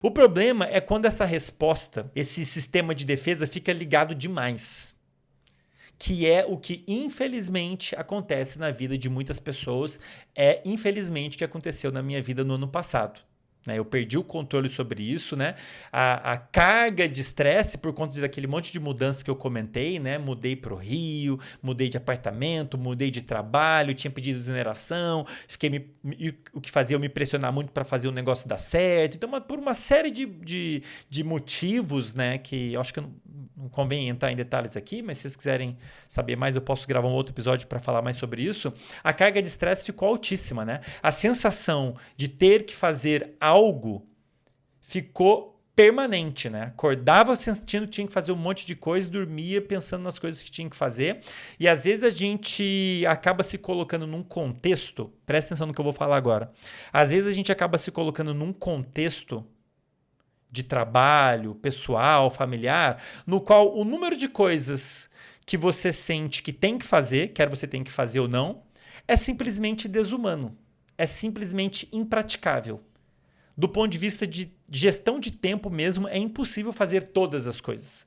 O problema é quando essa resposta, esse sistema de defesa fica ligado demais. Que é o que infelizmente acontece na vida de muitas pessoas, é infelizmente o que aconteceu na minha vida no ano passado. Eu perdi o controle sobre isso, né? A carga de estresse por conta daquele monte de mudanças que eu comentei, né? Mudei para o Rio, mudei de apartamento, mudei de trabalho, tinha pedido exoneração, o que fazia eu me pressionar muito para fazer o negócio dar certo. Então, por uma série de motivos, né? Que eu acho que não convém entrar em detalhes aqui, mas se vocês quiserem saber mais, eu posso gravar um outro episódio para falar mais sobre isso. A carga de estresse ficou altíssima, né? A sensação de ter que fazer algo ficou permanente, né? Acordava sentindo que tinha que fazer um monte de coisa e dormia pensando nas coisas que tinha que fazer. E às vezes a gente acaba se colocando num contexto, presta atenção no que eu vou falar agora. Às vezes a gente acaba se colocando num contexto de trabalho, pessoal, familiar, no qual o número de coisas que você sente que tem que fazer, quer você tenha que fazer ou não, é simplesmente desumano. É simplesmente impraticável. Do ponto de vista de gestão de tempo mesmo, é impossível fazer todas as coisas.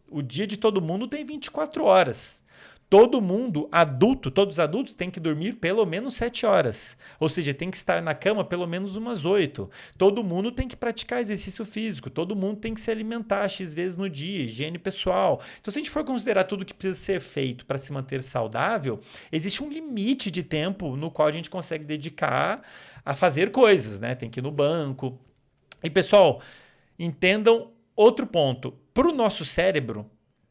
O dia de todo mundo tem 24 horas. Todo mundo, adulto, todos os adultos têm que dormir pelo menos 7 horas. Ou seja, tem que estar na cama pelo menos umas 8. Todo mundo tem que praticar exercício físico. Todo mundo tem que se alimentar X vezes no dia, higiene pessoal. Então, se a gente for considerar tudo que precisa ser feito para se manter saudável, existe um limite de tempo no qual a gente consegue dedicar a fazer coisas, né? Tem que ir no banco. E, pessoal, entendam outro ponto. Para o nosso cérebro,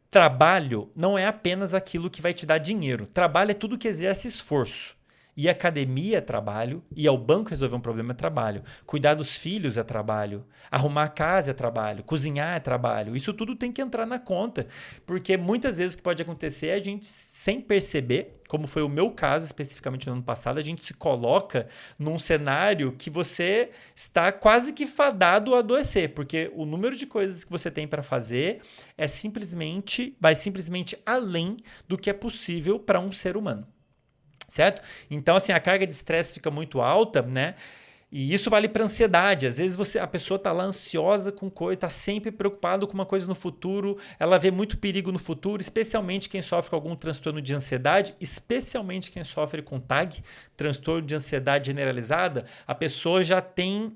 trabalho não é apenas aquilo que vai te dar dinheiro. Trabalho é tudo que exerce esforço. Ir à academia é trabalho, ir ao banco resolver um problema é trabalho, cuidar dos filhos é trabalho, arrumar a casa é trabalho, cozinhar é trabalho. Isso tudo tem que entrar na conta, porque muitas vezes o que pode acontecer é a gente, sem perceber, como foi o meu caso especificamente no ano passado, a gente se coloca num cenário que você está quase que fadado a adoecer, porque o número de coisas que você tem para fazer vai simplesmente além do que é possível para um ser humano. Certo? Então, assim, a carga de estresse fica muito alta, né? E isso vale para ansiedade. Às vezes a pessoa está lá ansiosa com coisa, está sempre preocupado com uma coisa no futuro, ela vê muito perigo no futuro, especialmente quem sofre com algum transtorno de ansiedade, especialmente quem sofre com TAG, transtorno de ansiedade generalizada, a pessoa já tem...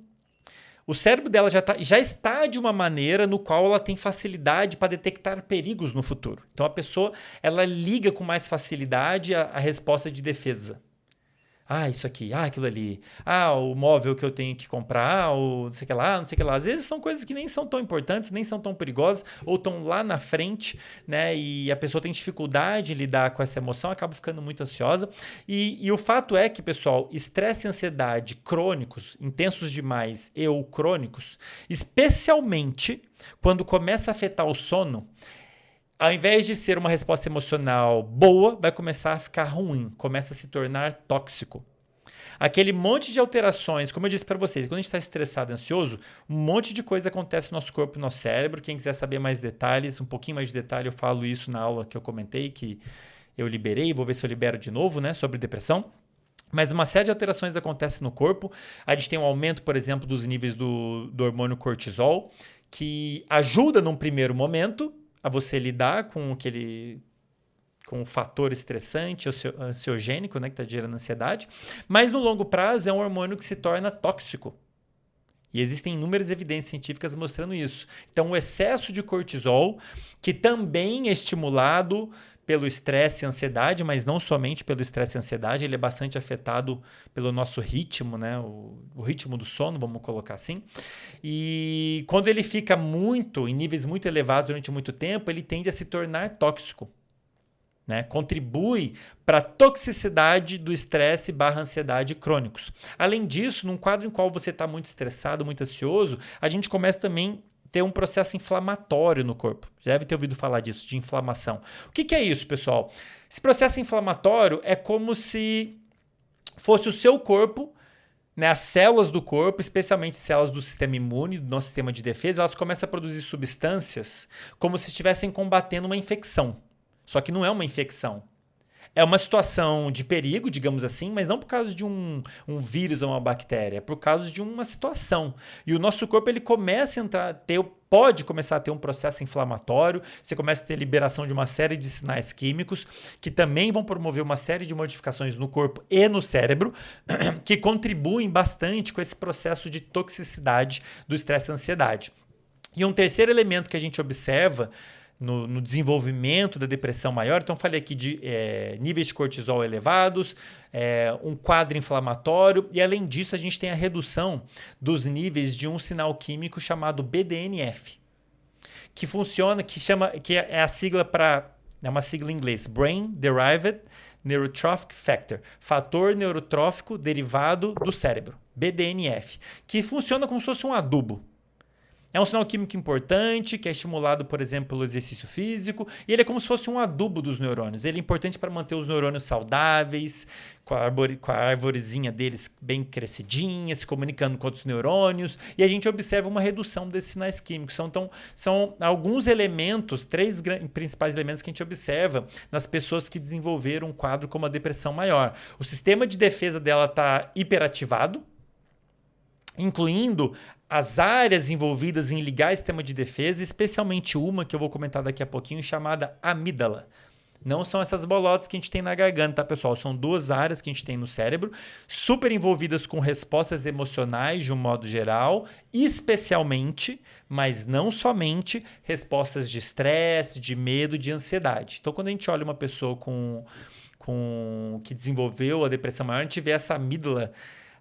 O cérebro dela já está de uma maneira no qual ela tem facilidade para detectar perigos no futuro. Então a pessoa ela liga com mais facilidade a resposta de defesa. Isso aqui, aquilo ali. O móvel que eu tenho que comprar, o não sei o que lá, não sei o que lá. Às vezes são coisas que nem são tão importantes, nem são tão perigosas, ou estão lá na frente, né? E a pessoa tem dificuldade em lidar com essa emoção, acaba ficando muito ansiosa. E o fato é que, pessoal, estresse e ansiedade crônicos, intensos demais ou crônicos, especialmente quando começa a afetar o sono, ao invés de ser uma resposta emocional boa, vai começar a ficar ruim, começa a se tornar tóxico. Aquele monte de alterações, como eu disse para vocês, quando a gente está estressado, ansioso, um monte de coisa acontece no nosso corpo e no nosso cérebro. Quem quiser saber mais detalhes, um pouquinho mais de detalhe, eu falo isso na aula que eu comentei, que eu liberei, vou ver se eu libero de novo, né, sobre depressão. Mas uma série de alterações acontece no corpo. A gente tem um aumento, por exemplo, dos níveis do hormônio cortisol, que ajuda num primeiro momento a você lidar com o fator estressante, ansiogênico, né, que está gerando ansiedade, mas no longo prazo é um hormônio que se torna tóxico. E existem inúmeras evidências científicas mostrando isso. Então, o excesso de cortisol, que também é estimulado pelo estresse e ansiedade, mas não somente pelo estresse e ansiedade, ele é bastante afetado pelo nosso ritmo, né? O ritmo do sono, vamos colocar assim. E quando ele fica em níveis muito elevados durante muito tempo, ele tende a se tornar tóxico. Né? Contribui para a toxicidade do estresse / ansiedade crônicos. Além disso, num quadro em qual você está muito estressado, muito ansioso, a gente começa também ter um processo inflamatório no corpo. Já deve ter ouvido falar disso, de inflamação. O que é isso, pessoal? Esse processo inflamatório é como se fosse o seu corpo, né, as células do corpo, especialmente células do sistema imune, do nosso sistema de defesa, elas começam a produzir substâncias como se estivessem combatendo uma infecção. Só que não é uma infecção. É uma situação de perigo, digamos assim, mas não por causa de um vírus ou uma bactéria, é por causa de uma situação. E o nosso corpo ele começa a pode começar a ter um processo inflamatório, você começa a ter liberação de uma série de sinais químicos que também vão promover uma série de modificações no corpo e no cérebro que contribuem bastante com esse processo de toxicidade do estresse e ansiedade. E um terceiro elemento que a gente observa no desenvolvimento da depressão maior, então falei aqui de níveis de cortisol elevados, um quadro inflamatório e além disso a gente tem a redução dos níveis de um sinal químico chamado BDNF, que funciona, que é a sigla é uma sigla em inglês, Brain Derived Neurotrophic Factor, fator neurotrófico derivado do cérebro, BDNF, que funciona como se fosse um adubo. É um sinal químico importante, que é estimulado, por exemplo, pelo exercício físico, e ele é como se fosse um adubo dos neurônios. Ele é importante para manter os neurônios saudáveis, com a arvorezinha deles bem crescidinha, se comunicando com outros neurônios, e a gente observa uma redução desses sinais químicos. São alguns elementos, três principais elementos que a gente observa nas pessoas que desenvolveram um quadro como a depressão maior. O sistema de defesa dela está hiperativado, incluindo as áreas envolvidas em ligar o sistema de defesa, especialmente uma que eu vou comentar daqui a pouquinho, chamada amígdala. Não são essas bolotas que a gente tem na garganta, tá, pessoal? São duas áreas que a gente tem no cérebro, super envolvidas com respostas emocionais de um modo geral, especialmente, mas não somente, respostas de estresse, de medo, de ansiedade. Então, quando a gente olha uma pessoa que desenvolveu a depressão maior, a gente vê essa amígdala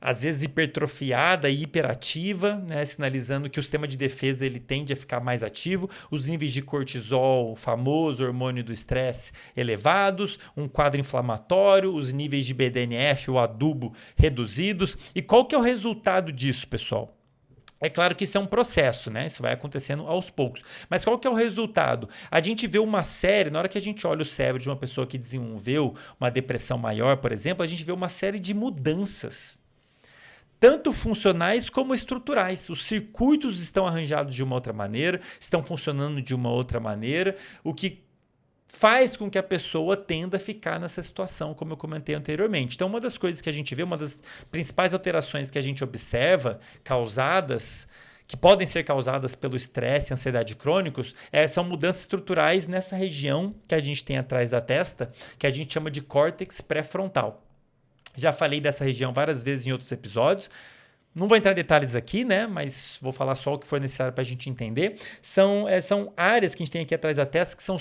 às vezes hipertrofiada e hiperativa, né, sinalizando que o sistema de defesa ele tende a ficar mais ativo, os níveis de cortisol, o famoso hormônio do estresse, elevados, um quadro inflamatório, os níveis de BDNF, o adubo, reduzidos. E qual que é o resultado disso, pessoal? É claro que isso é um processo, né? Isso vai acontecendo aos poucos. Mas qual que é o resultado? A gente vê uma série, na hora que a gente olha o cérebro de uma pessoa que desenvolveu uma depressão maior, por exemplo, a gente vê uma série de mudanças, tanto funcionais como estruturais. Os circuitos estão arranjados de uma outra maneira, estão funcionando de uma outra maneira, o que faz com que a pessoa tenda a ficar nessa situação, como eu comentei anteriormente. Então, uma das coisas que a gente vê, uma das principais alterações que a gente observa, que podem ser causadas pelo estresse e ansiedade crônicos, são mudanças estruturais nessa região que a gente tem atrás da testa, que a gente chama de córtex pré-frontal. Já falei dessa região várias vezes em outros episódios. Não vou entrar em detalhes aqui, né? Mas vou falar só o que for necessário para a gente entender. São áreas que a gente tem aqui atrás da testa que são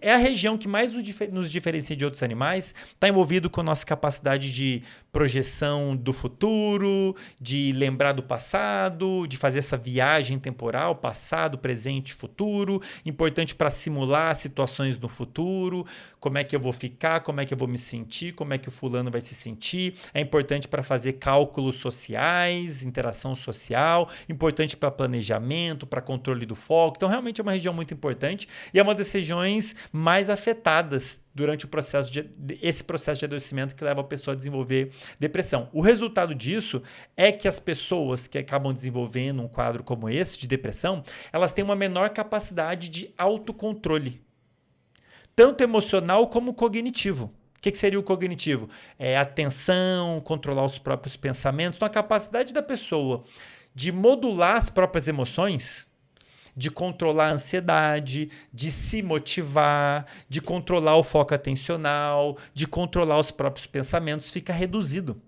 é a região que mais nos diferencia de outros animais. Está envolvido com a nossa capacidade de projeção do futuro, de lembrar do passado, de fazer essa viagem temporal, passado, presente, futuro. Importante para simular situações no futuro. Como é que eu vou ficar, como é que eu vou me sentir, como é que o fulano vai se sentir. É importante para fazer cálculos sociais, interação social, importante para planejamento, para controle do foco. Então, realmente é uma região muito importante e é uma das regiões mais afetadas durante esse processo de adoecimento que leva a pessoa a desenvolver depressão. O resultado disso é que as pessoas que acabam desenvolvendo um quadro como esse de depressão, elas têm uma menor capacidade de autocontrole, tanto emocional como cognitivo. O que seria o cognitivo? Atenção, controlar os próprios pensamentos. Então, a capacidade da pessoa de modular as próprias emoções, de controlar a ansiedade, de se motivar, de controlar o foco atencional, de controlar os próprios pensamentos, fica reduzido.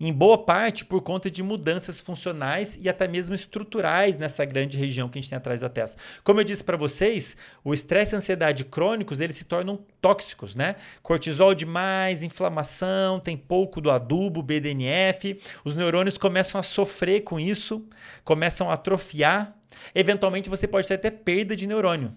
Em boa parte por conta de mudanças funcionais e até mesmo estruturais nessa grande região que a gente tem atrás da testa. Como eu disse para vocês, o estresse e a ansiedade crônicos, eles se tornam tóxicos, né? Cortisol demais, inflamação, tem pouco do adubo, BDNF, os neurônios começam a sofrer com isso, começam a atrofiar, eventualmente você pode ter até perda de neurônio.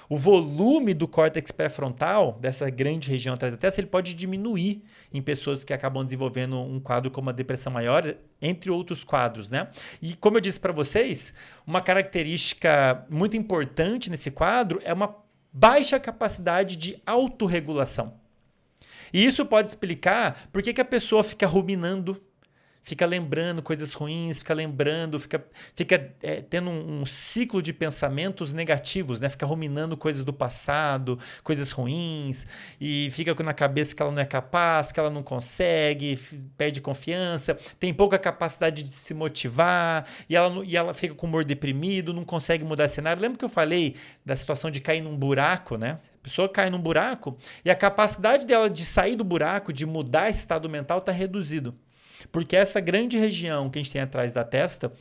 O volume do córtex pré-frontal, dessa grande região atrás da testa, ele pode diminuir em pessoas que acabam desenvolvendo um quadro como a depressão maior, entre outros quadros, né? E como eu disse para vocês, uma característica muito importante nesse quadro é uma baixa capacidade de autorregulação. E isso pode explicar por que a pessoa fica ruminando, fica lembrando coisas ruins, fica lembrando, fica tendo um ciclo de pensamentos negativos, né? Fica ruminando coisas do passado, coisas ruins, e fica na cabeça que ela não é capaz, que ela não consegue, perde confiança, tem pouca capacidade de se motivar, e ela fica com o humor deprimido, não consegue mudar cenário. Lembra que eu falei da situação de cair num buraco, né? A pessoa cai num buraco e a capacidade dela de sair do buraco, de mudar esse estado mental, está reduzido. Porque essa grande região que a gente tem atrás da testa,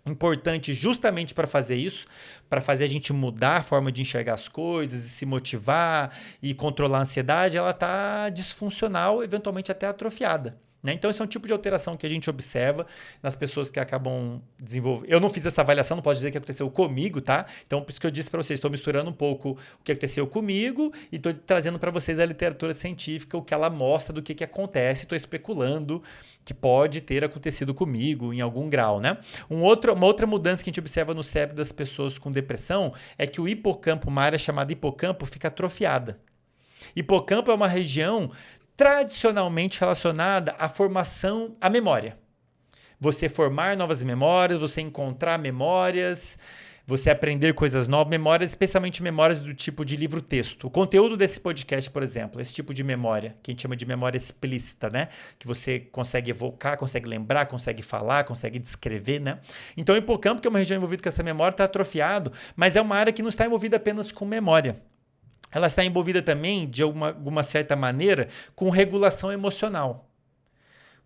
importante justamente para fazer isso, para fazer a gente mudar a forma de enxergar as coisas e se motivar e controlar a ansiedade, ela está disfuncional, eventualmente até atrofiada. Então, esse é um tipo de alteração que a gente observa nas pessoas que acabam desenvolvendo. Eu não fiz essa avaliação, não posso dizer que aconteceu comigo, tá? Então, por isso que eu disse para vocês, estou misturando um pouco o que aconteceu comigo e estou trazendo para vocês a literatura científica, o que ela mostra do que acontece. Estou especulando que pode ter acontecido comigo em algum grau, né? Uma outra mudança que a gente observa no cérebro das pessoas com depressão é que o hipocampo, uma área chamada hipocampo, fica atrofiada. Hipocampo é uma região tradicionalmente relacionada à formação, à memória. Você formar novas memórias, você encontrar memórias, você aprender coisas novas, memórias, especialmente memórias do tipo de livro-texto. O conteúdo desse podcast, por exemplo, esse tipo de memória, que a gente chama de memória explícita, né? Que você consegue evocar, consegue lembrar, consegue falar, consegue descrever, né? Então, o hipocampo, que é uma região envolvida com essa memória, está atrofiado, mas é uma área que não está envolvida apenas com memória. Ela está envolvida também, de alguma certa maneira, com regulação emocional.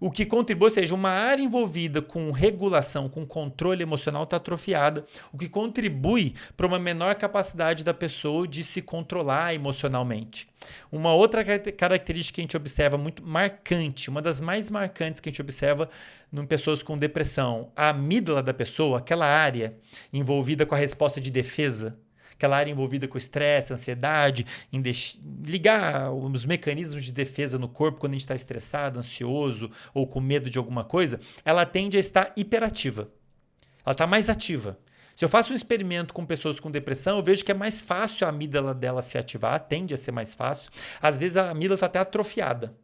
O que contribui, ou seja, uma área envolvida com regulação, com controle emocional está atrofiada, o que contribui para uma menor capacidade da pessoa de se controlar emocionalmente. Uma outra característica que a gente observa muito marcante, uma das mais marcantes que a gente observa em pessoas com depressão, a amígdala da pessoa, aquela área envolvida com a resposta de defesa, aquela área envolvida com estresse, ansiedade, em ligar os mecanismos de defesa no corpo quando a gente está estressado, ansioso ou com medo de alguma coisa, ela tende a estar hiperativa. Ela está mais ativa. Se eu faço um experimento com pessoas com depressão, eu vejo que é mais fácil a amígdala dela se ativar, tende a ser mais fácil. Às vezes a amígdala está até atrofiada.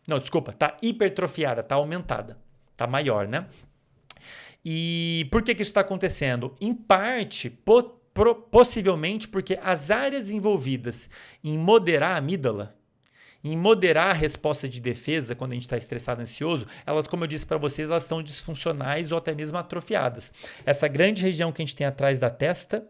Não, desculpa, está hipertrofiada, está aumentada, está maior, né? E por que isso está acontecendo? Em parte, possivelmente porque as áreas envolvidas em moderar a amígdala, em moderar a resposta de defesa quando a gente está estressado, ansioso, elas, como eu disse para vocês, elas estão disfuncionais ou até mesmo atrofiadas. Essa grande região que a gente tem atrás da testa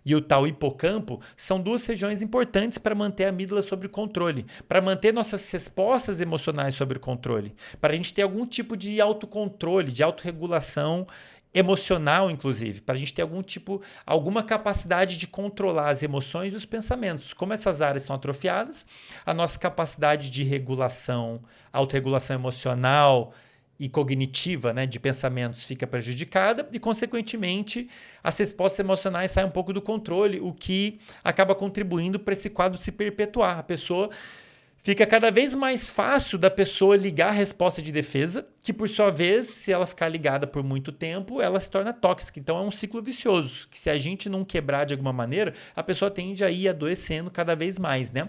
e o tal hipocampo são duas regiões importantes para manter a amígdala sob controle, para manter nossas respostas emocionais sob controle, para a gente ter algum tipo de autocontrole, de autorregulação emocional, inclusive, para a gente ter alguma capacidade de controlar as emoções e os pensamentos. Como essas áreas estão atrofiadas, a nossa capacidade de regulação, autorregulação emocional e cognitiva, né, de pensamentos fica prejudicada e, consequentemente, as respostas emocionais saem um pouco do controle, o que acaba contribuindo para esse quadro se perpetuar. A pessoa fica cada vez mais fácil da pessoa ligar a resposta de defesa, que por sua vez, se ela ficar ligada por muito tempo, ela se torna tóxica. Então é um ciclo vicioso, que se a gente não quebrar de alguma maneira, a pessoa tende a ir adoecendo cada vez mais, né?